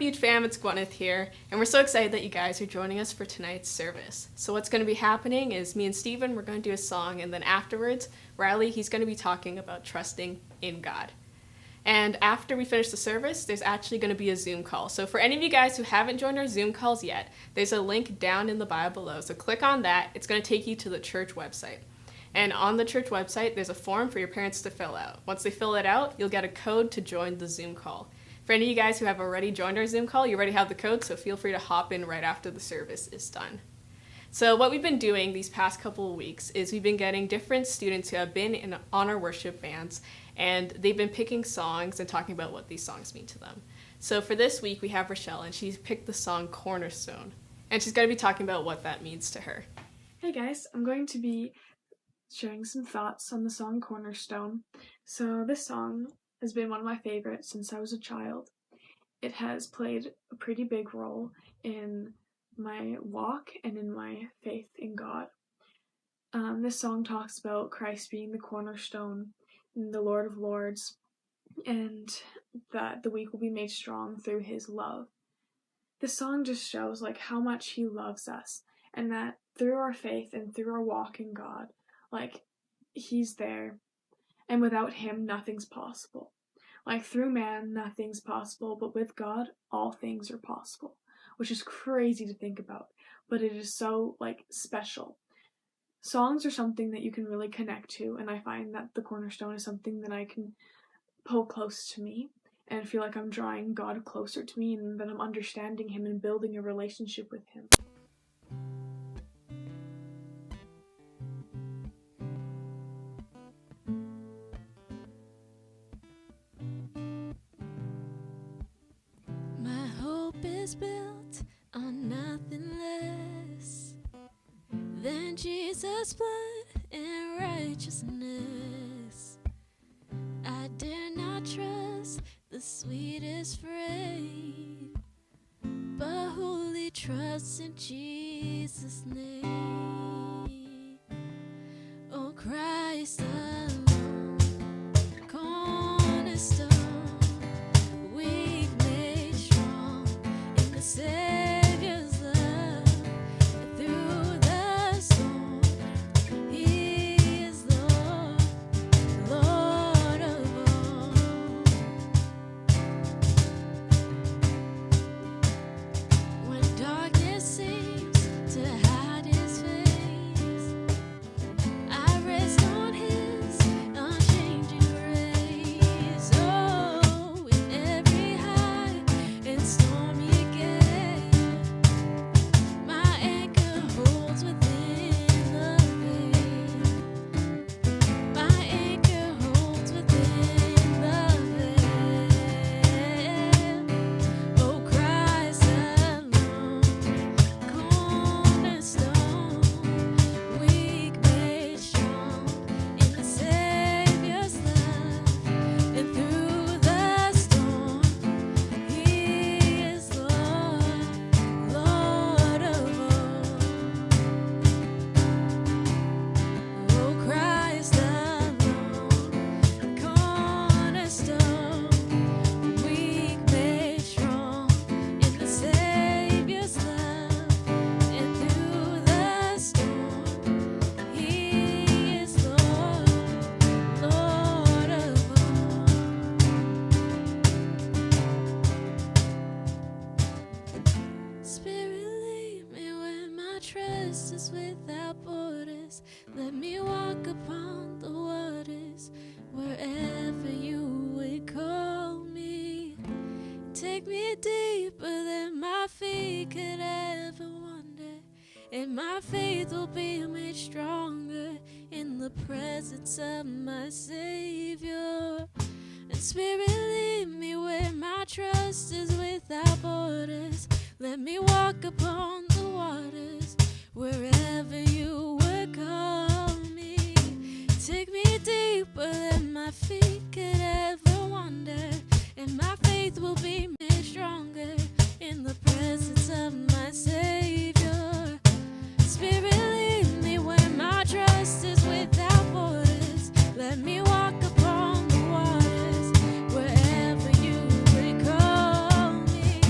Refuge fam, it's Gwyneth here, and we're so excited that you guys are joining us for tonight's service. So what's going to be happening is me and Stephen, we're going to do a song, and then afterwards, Ryley, he's going to be talking about trusting in God. And after we finish the service, there's actually going to be a Zoom call. So for any of you guys who haven't joined our Zoom calls yet, there's a link down in the bio below. So click on that. It's going to take you to the church website. And on the church website, there's a form for your parents to fill out. Once they fill it out, you'll get a code to join the Zoom call. For any of you guys who have already joined our Zoom call, you already have the code, so feel free to hop in right after the service is done. So what we've been doing these past couple of weeks is we've been getting different students who have been on our worship bands, and they've been picking songs and talking about what these songs mean to them. So for this week, we have Rochelle, and she's picked the song Cornerstone, and she's going to be talking about what that means to her. Hey guys, I'm going to be sharing some thoughts on the song Cornerstone. So this song has been one of my favorites since I was a child. It has played a pretty big role in my walk and in my faith in God. This song talks about Christ being the cornerstone, the Lord of Lords, and that the weak will be made strong through his love. This song just shows how much he loves us, and that through our faith and through our walk in God, he's there. And without him, nothing's possible. Through man, nothing's possible, but with God, all things are possible, which is crazy to think about, but it is so, special. Songs are something that you can really connect to, and I find that the cornerstone is something that I can pull close to me and feel like I'm drawing God closer to me and that I'm understanding him and building a relationship with him. Is built on nothing less than Jesus' blood and righteousness. I dare not trust the sweetest frame, but wholly trust in Jesus' name. Oh, Christ alone, cornerstone. Savior's love through the storm. He is Lord, Lord of all. When darkness seems to hide his face, I rest on his unchanging grace. Oh, in every high and stormy without borders. Let me walk upon the waters wherever you would call me. Take me deeper than my feet could ever wander, and my faith will be made stronger in the presence of my Savior. And Spirit, lead me where my trust is without borders. Let me walk upon the waters wherever you would call me. Take me deeper than my feet could ever wander, and my faith will be made stronger in the presence of my Savior. Spirit, lead me where my trust is without borders. Let me walk upon the waters wherever you would call me.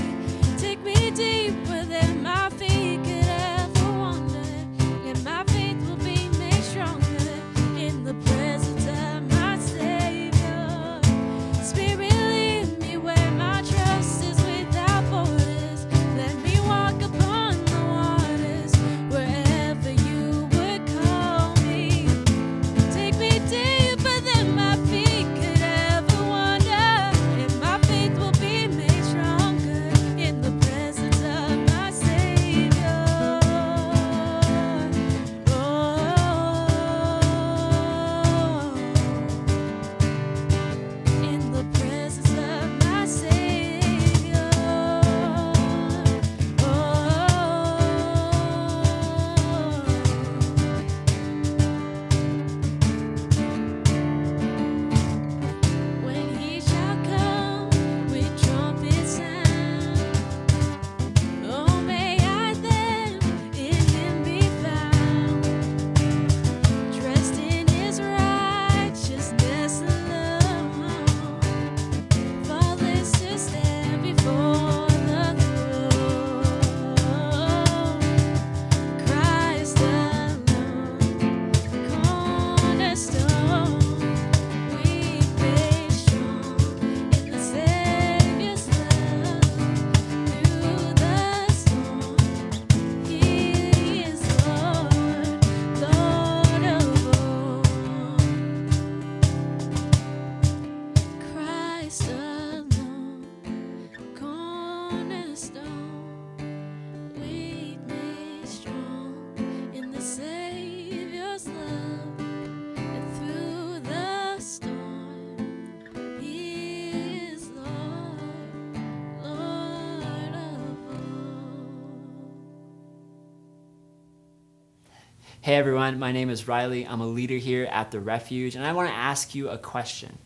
Hey everyone, my name is Ryley. I'm a leader here at the Refuge, and I want to ask you a question.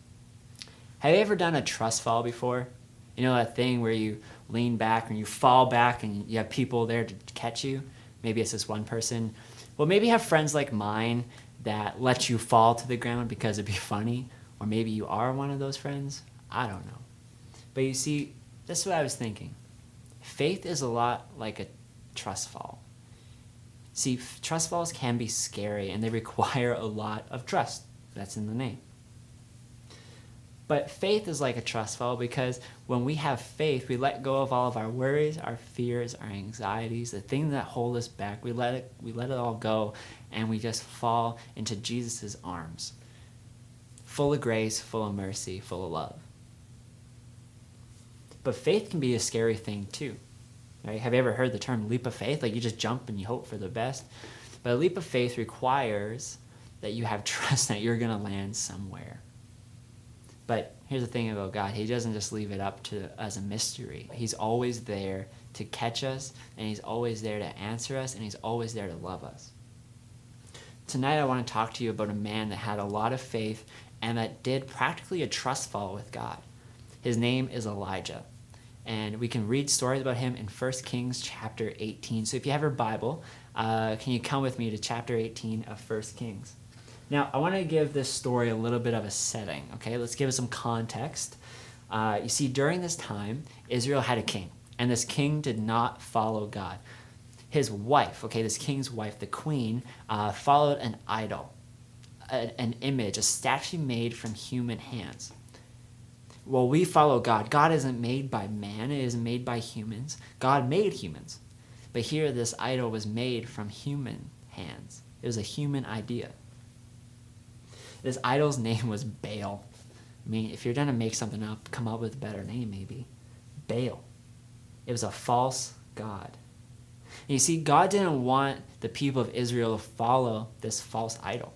Have you ever done a trust fall before? You know that thing where you lean back and you fall back and you have people there to catch you? Maybe it's just one person. Well, maybe you have friends like mine that let you fall to the ground because it'd be funny, or maybe you are one of those friends. I don't know. But you see, this is what I was thinking. Faith is a lot like a trust fall. See, trust falls can be scary and they require a lot of trust. That's in the name. But faith is like a trust fall because when we have faith, we let go of all of our worries, our fears, our anxieties, the things that hold us back. We let it all go, and we just fall into Jesus' arms, full of grace, full of mercy, full of love. But faith can be a scary thing too. Right? Have you ever heard the term leap of faith? Like you just jump and you hope for the best. But a leap of faith requires that you have trust that you're going to land somewhere. But here's the thing about God. He doesn't just leave it up to as a mystery. He's always there to catch us, and he's always there to answer us, and he's always there to love us. Tonight I want to talk to you about a man that had a lot of faith and that did practically a trust fall with God. His name is Elijah. And we can read stories about him in 1 Kings chapter 18. So if you have your Bible, can you come with me to chapter 18 of 1 Kings? Now, I want to give this story a little bit of a setting, okay? Let's give it some context. You see, during this time, Israel had a king, and this king did not follow God. His wife, okay, this king's wife, the queen, followed an idol, an image, a statue made from human hands. Well, we follow God. God isn't made by man. It isn't made by humans. God made humans. But here, this idol was made from human hands. It was a human idea. This idol's name was Baal. I mean, if you're going to make something up, come up with a better name, maybe. Baal. It was a false god. And you see, God didn't want the people of Israel to follow this false idol.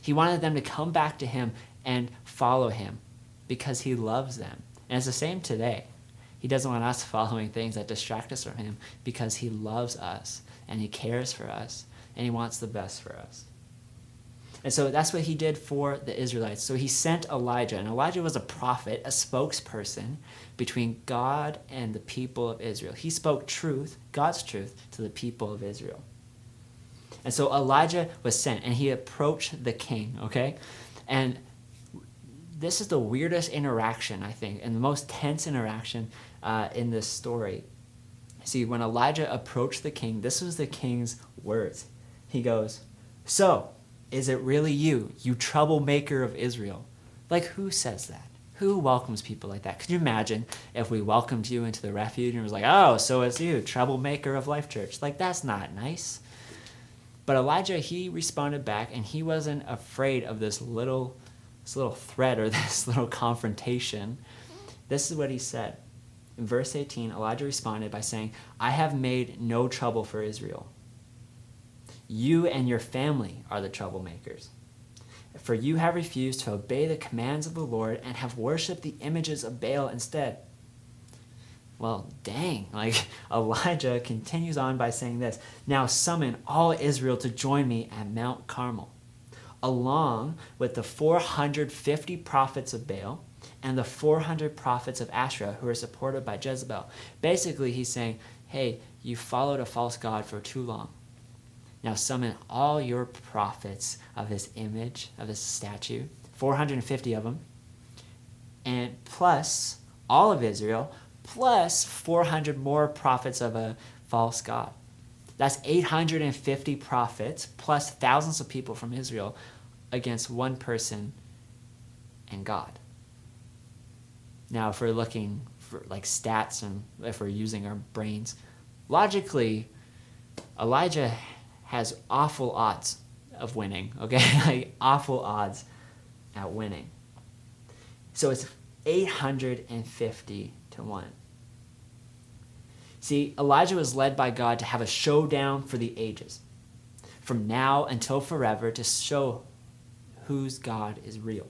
He wanted them to come back to him and follow him, because he loves them. And it's the same today. He doesn't want us following things that distract us from him because he loves us and he cares for us and he wants the best for us. And so that's what he did for the Israelites. So he sent Elijah, and Elijah was a prophet, a spokesperson between God and the people of Israel. He spoke truth, God's truth, to the people of Israel. And so Elijah was sent, and he approached the king, okay? And this is the weirdest interaction, I think, and the most tense interaction in this story. See, when Elijah approached the king, this was the king's words. He goes, "So, is it really you, you troublemaker of Israel?" Like, who says that? Who welcomes people like that? Could you imagine if we welcomed you into the Refuge and was like, "Oh, so it's you, troublemaker of Life Church." Like, that's not nice. But Elijah, he responded back, and he wasn't afraid of this little threat or this little confrontation. This is what he said. In verse 18, Elijah responded by saying, "I have made no trouble for Israel. You and your family are the troublemakers. For you have refused to obey the commands of the Lord and have worshipped the images of Baal instead." Well, dang, like Elijah continues on by saying this, "Now summon all Israel to join me at Mount Carmel, along with the 450 prophets of Baal and the 400 prophets of Asherah who are supported by Jezebel." Basically, he's saying, hey, you followed a false god for too long. Now summon all your prophets of this image, of this statue, 450 of them, and plus all of Israel, plus 400 more prophets of a false god. That's 850 prophets plus thousands of people from Israel against one person and God. Now, if we're looking for like stats and if we're using our brains, logically, Elijah has awful odds of winning, okay? Like awful odds at winning. So it's 850 to 1. See, Elijah was led by God to have a showdown for the ages, from now until forever, to show whose God is real.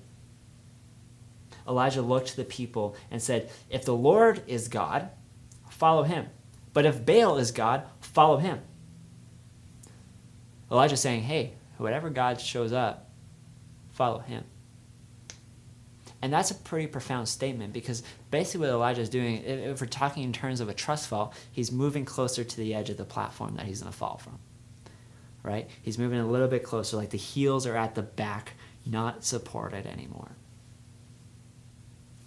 Elijah looked to the people and said, "If the Lord is God, follow him. But if Baal is God, follow him." Elijah's saying, hey, whatever God shows up, follow him. And that's a pretty profound statement, because basically what Elijah is doing, if we're talking in terms of a trust fall, he's moving closer to the edge of the platform that he's going to fall from, right? He's moving a little bit closer, like the heels are at the back, not supported anymore.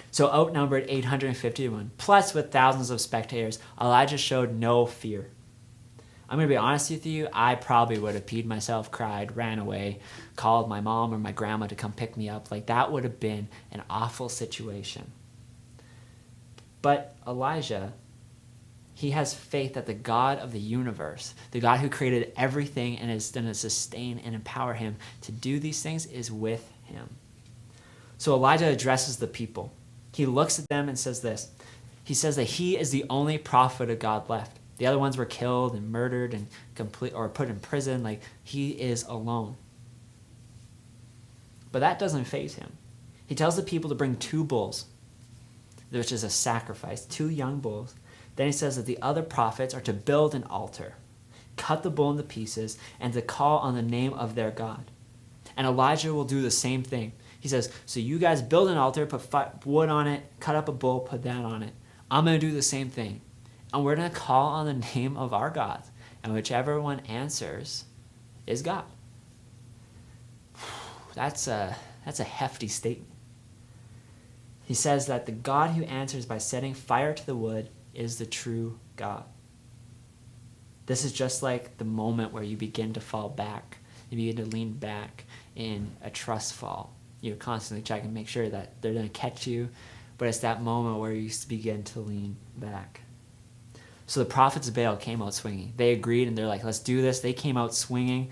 So outnumbered 851, plus with thousands of spectators, Elijah showed no fear. I'm going to be honest with you, I probably would have peed myself, cried, ran away, called my mom or my grandma to come pick me up. Like, that would have been an awful situation. But Elijah, he has faith that the God of the universe, the God who created everything and is going to sustain and empower him to do these things, is with him. So Elijah addresses the people. He looks at them and says this. He says that he is the only prophet of God left. The other ones were killed and murdered and put in prison. Like, he is alone. But that doesn't faze him. He tells the people to bring 2 bulls, which is a sacrifice, 2 young bulls. Then he says that the other prophets are to build an altar, cut the bull into pieces, and to call on the name of their God. And Elijah will do the same thing. He says, so you guys build an altar, put wood on it, cut up a bull, put that on it. I'm going to do the same thing. And we're going to call on the name of our God. And whichever one answers is God. That's a hefty statement. He says that the God who answers by setting fire to the wood is the true God. This is just like the moment where you begin to fall back. You begin to lean back in a trust fall. You're constantly checking to make sure that they're going to catch you. But it's that moment where you begin to lean back. So the prophets of Baal came out swinging. They agreed, and they're like, let's do this. They came out swinging,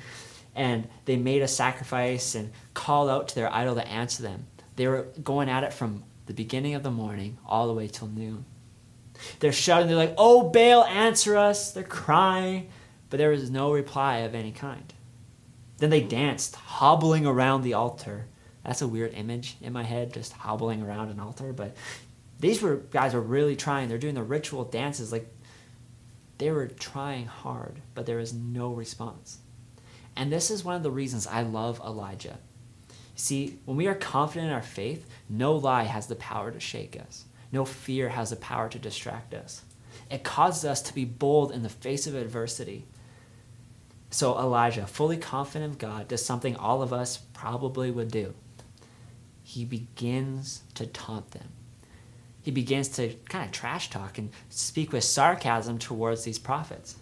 and they made a sacrifice and called out to their idol to answer them. They were going at it from the beginning of the morning all the way till noon. They're shouting. They're like, oh, Baal, answer us. They're crying, but there was no reply of any kind. Then they danced, hobbling around the altar. That's a weird image in my head, just hobbling around an altar. But these guys were really trying. They're doing the ritual dances. Like, they were trying hard, but there was no response. And this is one of the reasons I love Elijah. See, when we are confident in our faith, no lie has the power to shake us. No fear has the power to distract us. It causes us to be bold in the face of adversity. So Elijah, fully confident of God, does something all of us probably would do. He begins to taunt them. He begins to kind of trash talk and speak with sarcasm towards these prophets.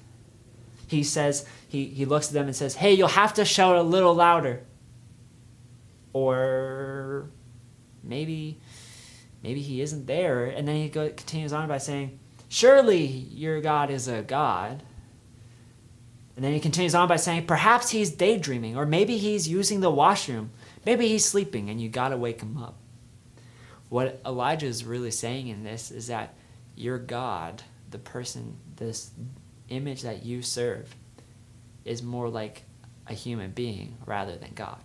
He says, he looks at them and says, hey, you'll have to shout a little louder. Or maybe he isn't there. And then he continues on by saying, surely your God is a God. And then he continues on by saying, perhaps he's daydreaming, or maybe he's using the washroom. Maybe he's sleeping and you got to wake him up. What Elijah is really saying in this is that your God, the person, this image that you serve, is more like a human being rather than God.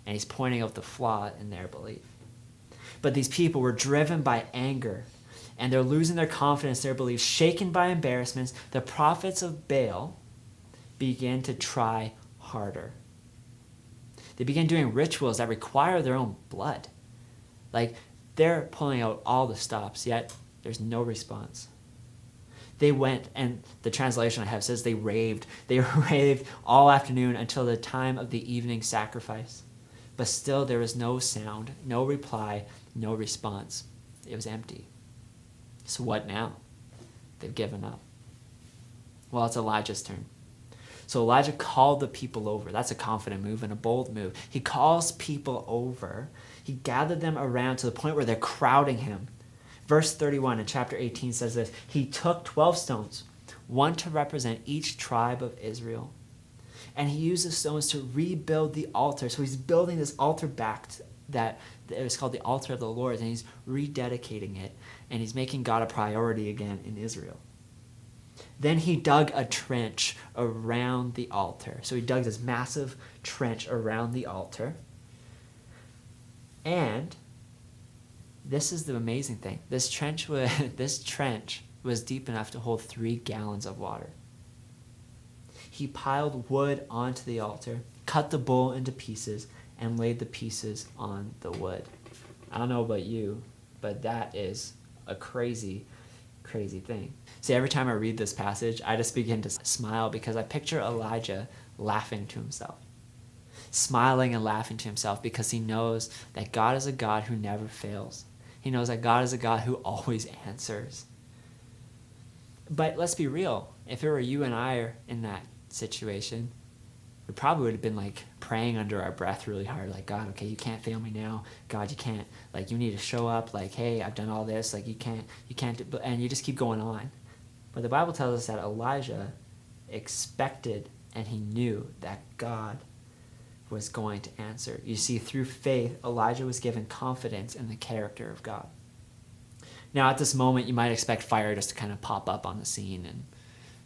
And he's pointing out the flaw in their belief. But these people were driven by anger, and they're losing their confidence, their belief, shaken by embarrassments. The prophets of Baal began to try harder. They began doing rituals that require their own blood. Like, they're pulling out all the stops, yet there's no response. They went, and the translation I have says they raved. They raved all afternoon until the time of the evening sacrifice. But still there was no sound, no reply, no response. It was empty. So what now? They've given up. Well, it's Elijah's turn. So Elijah called the people over. That's a confident move and a bold move. He calls people over. He gathered them around to the point where they're crowding him. Verse 31 in chapter 18 says this, he took 12 stones, one to represent each tribe of Israel. And he used the stones to rebuild the altar. So he's building this altar back that it was called the altar of the Lord, and he's rededicating it. And he's making God a priority again in Israel. Then he dug a trench around the altar. So he dug this massive trench around the altar. And this is the amazing thing. This trench was deep enough to hold 3 gallons of water. he piled wood onto the altar, cut the bull into pieces, and laid the pieces on the wood. I don't know about you, but that is a crazy, crazy thing. See, every time I read this passage, I just begin to smile because I picture Elijah laughing to himself. Smiling and laughing to himself because he knows that God is a God who never fails. He knows that God is a God who always answers. But let's be real. If it were you and I in that situation, we probably would have been like praying under our breath really hard, like, God, okay, you can't fail me now. God, you can't, like, you need to show up, like, hey, I've done all this, like, you can't, and you just keep going on. But the Bible tells us that Elijah expected and he knew that God was going to answer. You see, through faith, Elijah was given confidence in the character of God. Now, at this moment, you might expect fire just to kind of pop up on the scene and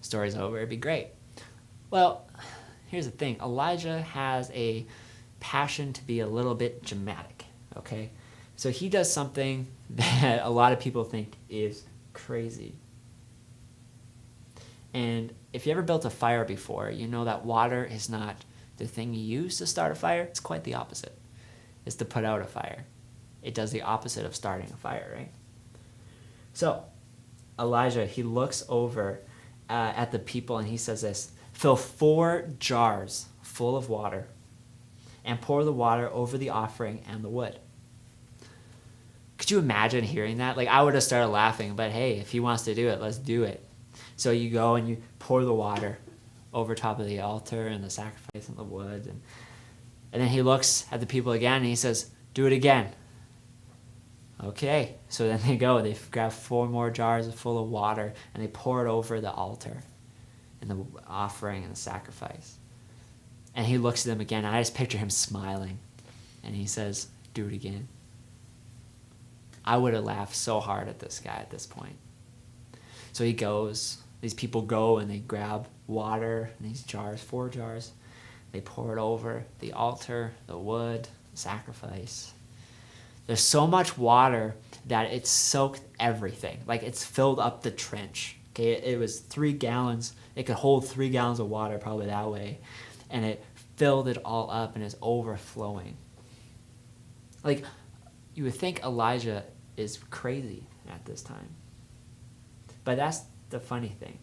story's over. It'd be great. Well, here's the thing. Elijah has a passion to be a little bit dramatic, okay? So he does something that a lot of people think is crazy. And if you ever built a fire before, you know that water is not the thing you use to start a fire. It's quite the opposite. It's to put out a fire. It does the opposite of starting a fire, right? So Elijah, he looks over at the people and he says this, fill 4 jars full of water and pour the water over the offering and the wood. Could you imagine hearing that? Like, I would have started laughing, but hey, if he wants to do it, let's do it. So you go and you pour the water over top of the altar and the sacrifice and the wood. And then he looks at the people again and he says, do it again. Okay, so then they go, they grab 4 more jars full of water and they pour it over the altar and the offering and the sacrifice. And he looks at them again, and I just picture him smiling. And he says, do it again. I would have laughed so hard at this guy at this point. So he goes, these people go and they grab water in these jars, 4 jars. They pour it over the altar, the wood, the sacrifice. There's so much water that it soaked everything. Like, it's filled up the trench. Okay, it was 3 gallons. It could hold 3 gallons of water probably that way. And it filled it all up and is overflowing. Like, you would think Elijah is crazy at this time. But that's the funny thing.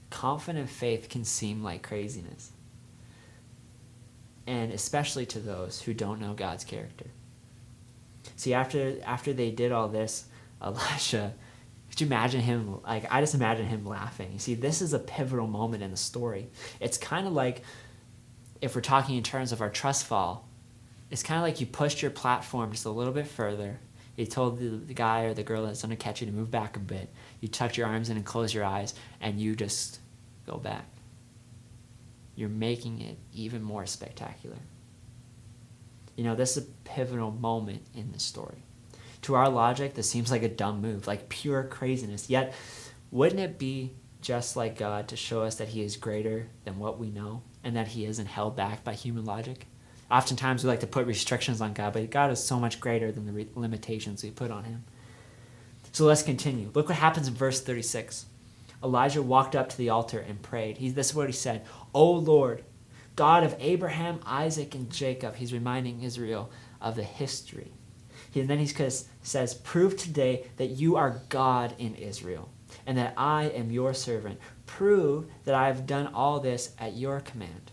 Confident faith can seem like craziness. And especially to those who don't know God's character. See, after they did all this, Elisha, could you imagine him, like, I just imagine him laughing. You see, this is a pivotal moment in the story. It's kind of like, if we're talking in terms of our trust fall, it's kind of like you pushed your platform just a little bit further. You told the guy or the girl that's going to catch you to move back a bit. You tucked your arms in and closed your eyes, and you just go back. You're making it even more spectacular. You know, this is a pivotal moment in the story. To our logic, this seems like a dumb move, like pure craziness. Yet, wouldn't it be just like God to show us that he is greater than what we know and that he isn't held back by human logic? Oftentimes we like to put restrictions on God, but God is so much greater than the limitations we put on him. So let's continue. Look what happens in verse 36. Elijah walked up to the altar and prayed. This is what he said, O Lord, God of Abraham, Isaac, and Jacob. He's reminding Israel of the history. And then he says, prove today that you are God in Israel and that I am your servant. Prove that I have done all this at your command.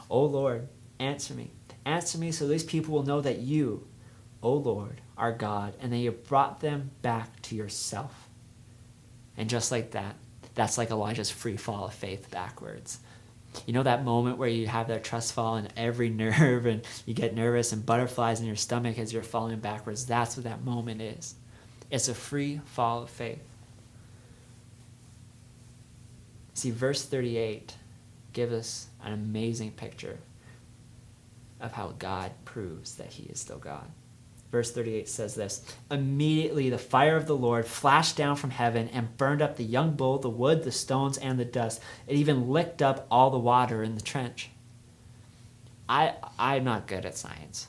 O Lord, answer me. Answer me so these people will know that you, O Lord, are God and that you have brought them back to yourself. And just like that, that's like Elijah's free fall of faith backwards. You know that moment where you have that trust fall and every nerve and you get nervous and butterflies in your stomach as you're falling backwards? That's what that moment is. It's a free fall of faith. See, verse 38 gives us an amazing picture of how God proves that he is still God. Verse 38 says this, immediately the fire of the Lord flashed down from heaven and burned up the young bull, the wood, the stones, and the dust. It even licked up all the water in the trench. I'm not good at science,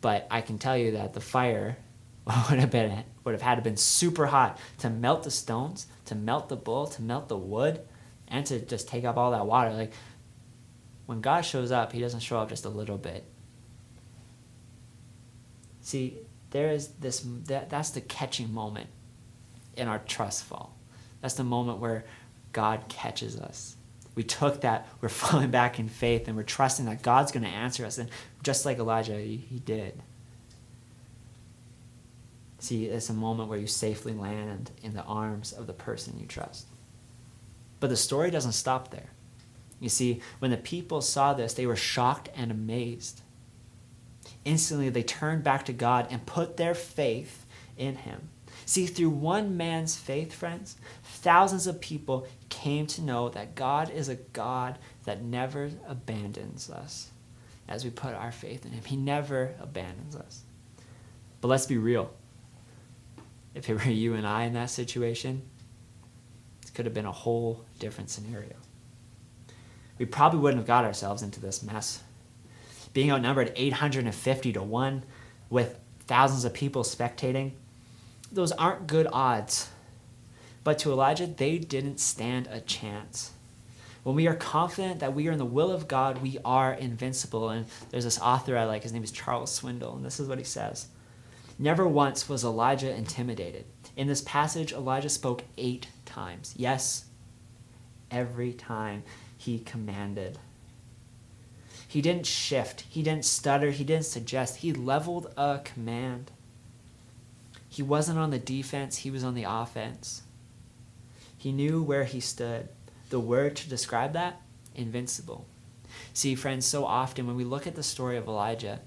but I can tell you that the fire would have had to have been super hot to melt the stones, to melt the bull, to melt the wood, and to just take up all that water. Like, when God shows up, he doesn't show up just a little bit. See, there is that's the catching moment in our trust fall. That's the moment where God catches us. We took that, we're falling back in faith, and we're trusting that God's going to answer us. And just like Elijah, he did. See, it's a moment where you safely land in the arms of the person you trust. But the story doesn't stop there. You see, when the people saw this, they were shocked and amazed. Instantly, they turned back to God and put their faith in him. See, through one man's faith, friends, thousands of people came to know that God is a God that never abandons us as we put our faith in him. He never abandons us. But let's be real. If it were you and I in that situation, it could have been a whole different scenario. We probably wouldn't have got ourselves into this mess. Being outnumbered 850 to 1 with thousands of people spectating, those aren't good odds. But to Elijah, they didn't stand a chance. When we are confident that we are in the will of God, we are invincible. And there's this author I like, his name is Charles Swindoll, and this is what he says. Never once was Elijah intimidated. In this passage, Elijah spoke 8 times. Yes, every time he commanded. He didn't shift. He didn't stutter. He didn't suggest. He leveled a command. He wasn't on the defense. He was on the offense. He knew where he stood. The word to describe that, invincible. See, friends, so often when we look at the story of Elijah,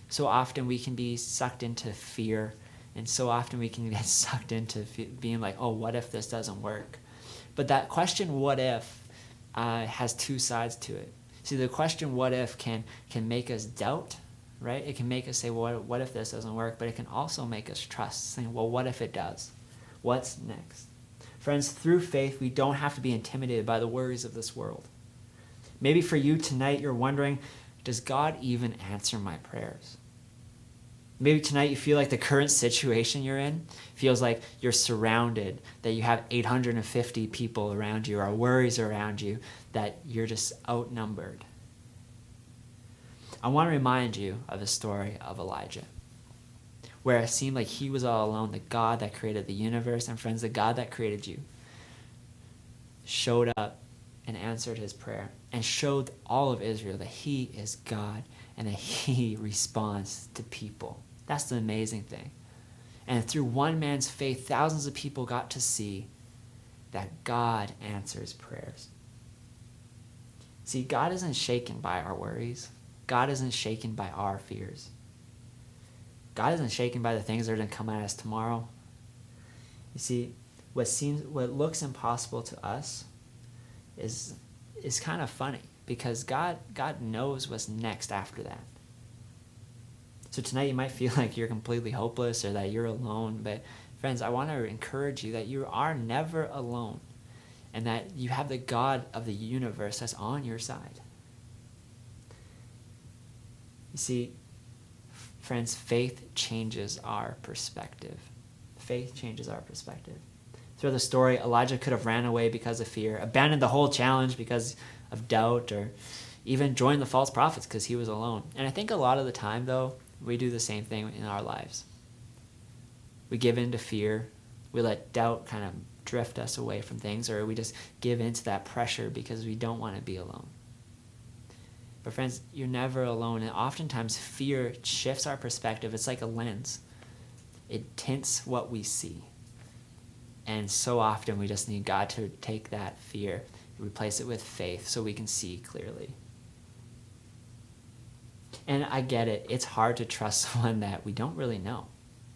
so often we can be sucked into fear, and so often we can get sucked into being like, oh, what if this doesn't work? But that question, what if, has 2 sides to it. See, the question, what if, can make us doubt, right? It can make us say, well, what if this doesn't work? But it can also make us trust, saying, well, what if it does? What's next? Friends, through faith, we don't have to be intimidated by the worries of this world. Maybe for you tonight, you're wondering, does God even answer my prayers? Maybe tonight you feel like the current situation you're in feels like you're surrounded, that you have 850 people around you or worries around you, that you're just outnumbered. I want to remind you of the story of Elijah, where it seemed like he was all alone. The God that created the universe, and friends, the God that created you, showed up and answered his prayer and showed all of Israel that he is God and that he responds to people. That's the amazing thing. And through one man's faith, thousands of people got to see that God answers prayers. See, God isn't shaken by our worries. God isn't shaken by our fears. God isn't shaken by the things that are going to come at us tomorrow. You see, what looks impossible to us is kind of funny, because God knows what's next after that. So tonight you might feel like you're completely hopeless or that you're alone, but friends, I want to encourage you that you are never alone and that you have the God of the universe that's on your side. You see, friends, faith changes our perspective. Faith changes our perspective. Through the story, Elijah could have ran away because of fear, abandoned the whole challenge because of doubt, or even joined the false prophets because he was alone. And I think a lot of the time, though, we do the same thing in our lives. We give in to fear. We let doubt kind of drift us away from things, or we just give in to that pressure because we don't want to be alone. But friends, you're never alone, and oftentimes fear shifts our perspective. It's like a lens. It tints what we see. And so often we just need God to take that fear, replace it with faith so we can see clearly. And I get it. It's hard to trust someone that we don't really know.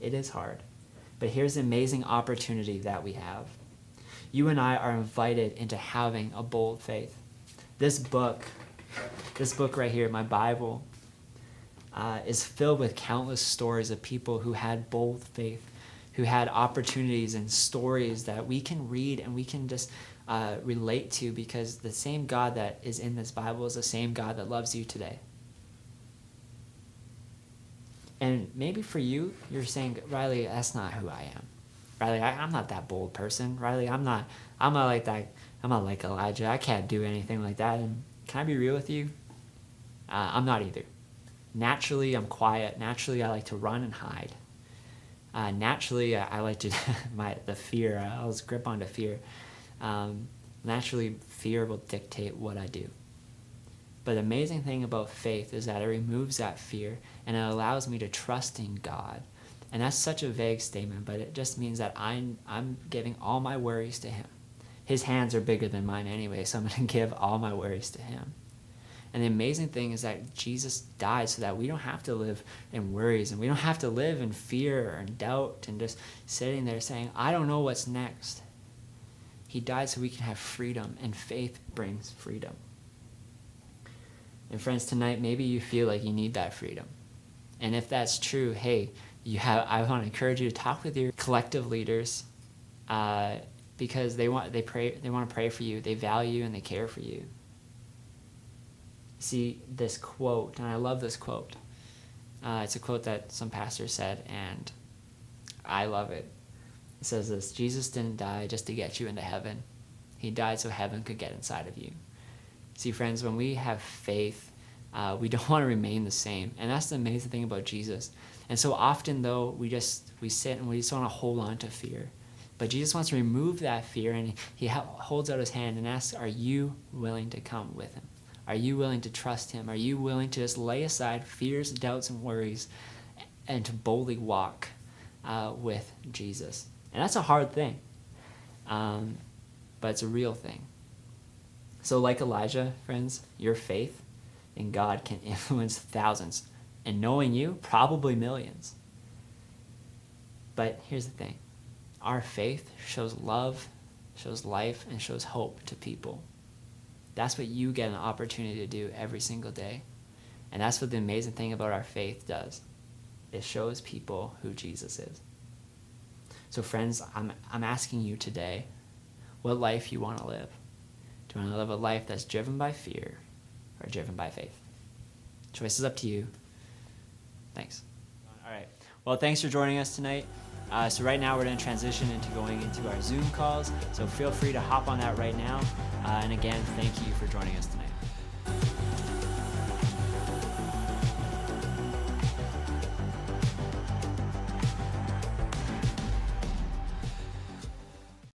It is hard. But here's the amazing opportunity that we have. You and I are invited into having a bold faith. This book right here, my Bible, is filled with countless stories of people who had bold faith, who had opportunities and stories that we can read and we can just relate to, because the same God that is in this Bible is the same God that loves you today. And maybe for you, you're saying, Ryley, that's not who I am. Ryley, I'm not that bold person. Ryley, I'm not like that I'm not like Elijah. I can't do anything like that. And can I be real with you? I'm not either. Naturally, I'm quiet. Naturally, I like to run and hide. Naturally, I like to, the fear, I was grip onto fear. Naturally, fear will dictate what I do. But the amazing thing about faith is that it removes that fear and it allows me to trust in God. And that's such a vague statement, but it just means that I'm giving all my worries to him. His hands are bigger than mine anyway, so I'm going to give all my worries to him. And the amazing thing is that Jesus died so that we don't have to live in worries and we don't have to live in fear and doubt and just sitting there saying, I don't know what's next. He died so we can have freedom, and faith brings freedom. And friends, tonight, maybe you feel like you need that freedom. And if that's true, hey, I want to encourage you to talk with your collective leaders because they want to pray for you. They value you and they care for you. See this quote, and I love this quote. It's a quote that some pastor said, and I love it. It says this: Jesus didn't die just to get you into heaven. He died so heaven could get inside of you. See, friends, when we have faith, we don't want to remain the same. And that's the amazing thing about Jesus. And so often, though, we sit and we just want to hold on to fear. But Jesus wants to remove that fear, and he holds out his hand and asks, are you willing to come with him? Are you willing to trust him? Are you willing to just lay aside fears, doubts, and worries and to boldly walk with Jesus? And that's a hard thing, but it's a real thing. So like Elijah, friends, your faith in God can influence thousands, and knowing you, probably millions. But here's the thing. Our faith shows love, shows life, and shows hope to people. That's what you get an opportunity to do every single day. And that's what the amazing thing about our faith does. It shows people who Jesus is. So friends, I'm asking you today, what life you want to live? Do you want to live a life that's driven by fear or driven by faith? Choice is up to you. Thanks. All right. Well, thanks for joining us tonight. So right now we're going to transition into going into our Zoom calls. So feel free to hop on that right now. And again, thank you for joining us tonight.